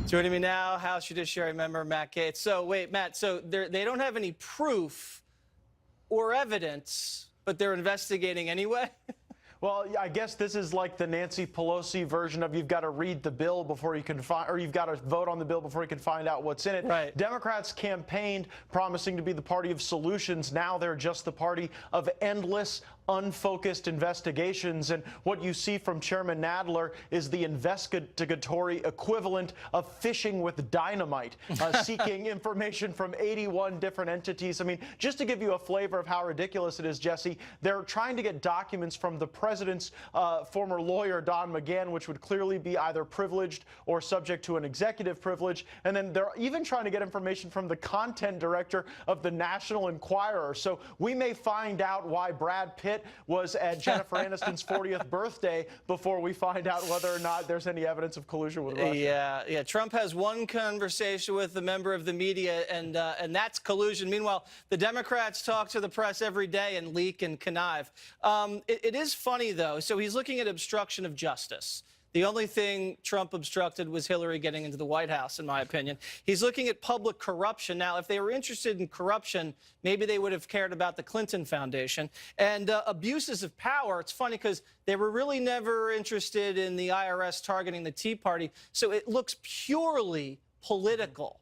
Joining me now, House Judiciary Member Matt Gaetz. So wait, Matt, so they don't have any proof or evidence, but they're investigating anyway? Well, I guess this is like the Nancy Pelosi version of you've got to read the bill before you can find, or you've got to vote on the bill before you can find out what's in it. Right. Democrats campaigned promising to be the party of solutions. Now they're just the party of endless, unfocused investigations. And what you see from Chairman Nadler is the investigatory equivalent of fishing with dynamite, seeking information from 81 different entities. I mean, just to give you a flavor of how ridiculous it is, Jesse, they're trying to get documents from the president's former lawyer, Don McGahn, which would clearly be either privileged or subject to an executive privilege. And then they're even trying to get information from the content director of the National Enquirer. So we may find out why Brad Pitt was at Jennifer Aniston's 40th birthday before we find out whether or not there's any evidence of collusion with Russia. Yeah. Trump has one conversation with a member of the media, and that's collusion. Meanwhile, the Democrats talk to the press every day and leak and connive. It is funny, though. So he's looking at obstruction of justice. The only thing Trump obstructed was Hillary getting into the White House, in my opinion. He's looking at public corruption. Now, if they were interested in corruption, maybe they would have cared about the Clinton Foundation. And abuses of power, it's funny because they were really never interested in the IRS targeting the Tea Party. So it looks purely political.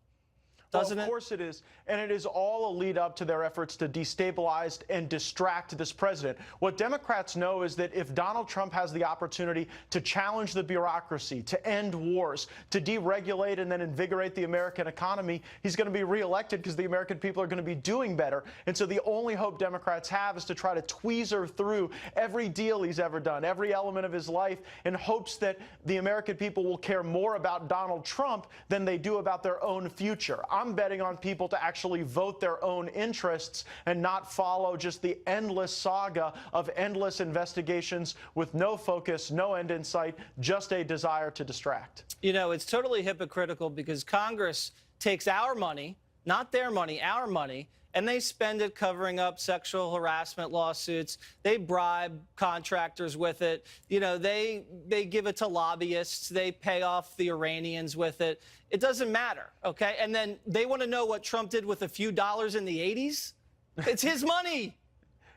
Doesn't Well, of course it is, and it is all a lead up to their efforts to destabilize and distract this president. What Democrats know is that if Donald Trump has the opportunity to challenge the bureaucracy, to end wars, to deregulate and then invigorate the American economy, he's going to be reelected because the American people are going to be doing better. And so the only hope Democrats have is to try to tweezer through every deal he's ever done, every element of his life, in hopes that the American people will care more about Donald Trump than they do about their own future. I'm betting on people to actually vote their own interests and not follow just the endless saga of endless investigations with no focus, no end in sight, just a desire to distract. You know, it's totally hypocritical because Congress takes our money, not their money, our money, and they spend it covering up sexual harassment lawsuits. They bribe contractors with it. You know, they give it to lobbyists. They pay off the Iranians with it. It doesn't matter, okay? And then they want to know what Trump did with a few dollars in the 80s? It's his money.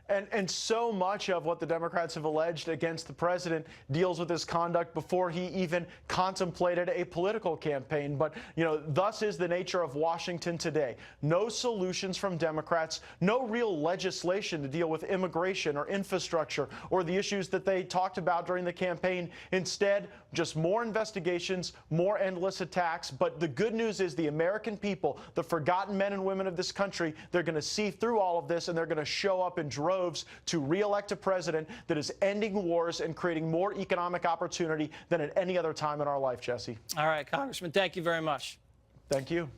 And so much of what the Democrats have alleged against the president deals with his conduct before he even contemplated a political campaign. But, you know, thus is the nature of Washington today. No solutions from Democrats, no real legislation to deal with immigration or infrastructure or the issues that they talked about during the campaign. Instead, just more investigations, more endless attacks. But the good news is the American people, the forgotten men and women of this country, they're going to see through all of this and they're going to show up in droves to re-elect a president that is ending wars and creating more economic opportunity than at any other time in our life, Jesse. All right, Congressman, thank you very much. Thank you.